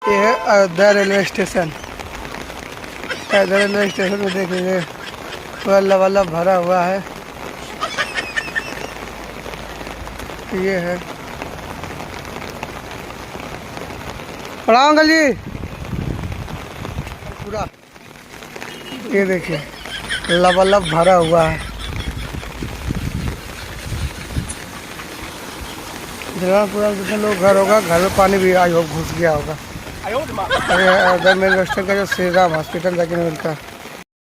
ये है Ayodhya railway station. Ayodhya railway station में देखेंगे पूरा लबालब भरा हुआ है। ये है, प्रणाम अंकल जी। पूरा ये देखिए लबालब भरा हुआ है। जगह पूरा जितने लोग घर होगा, घर में पानी भी आज घुस गया होगा। अयोध्या में रेलवे स्टेशन का जो श्री राम हॉस्पिटल जाके मिलता है।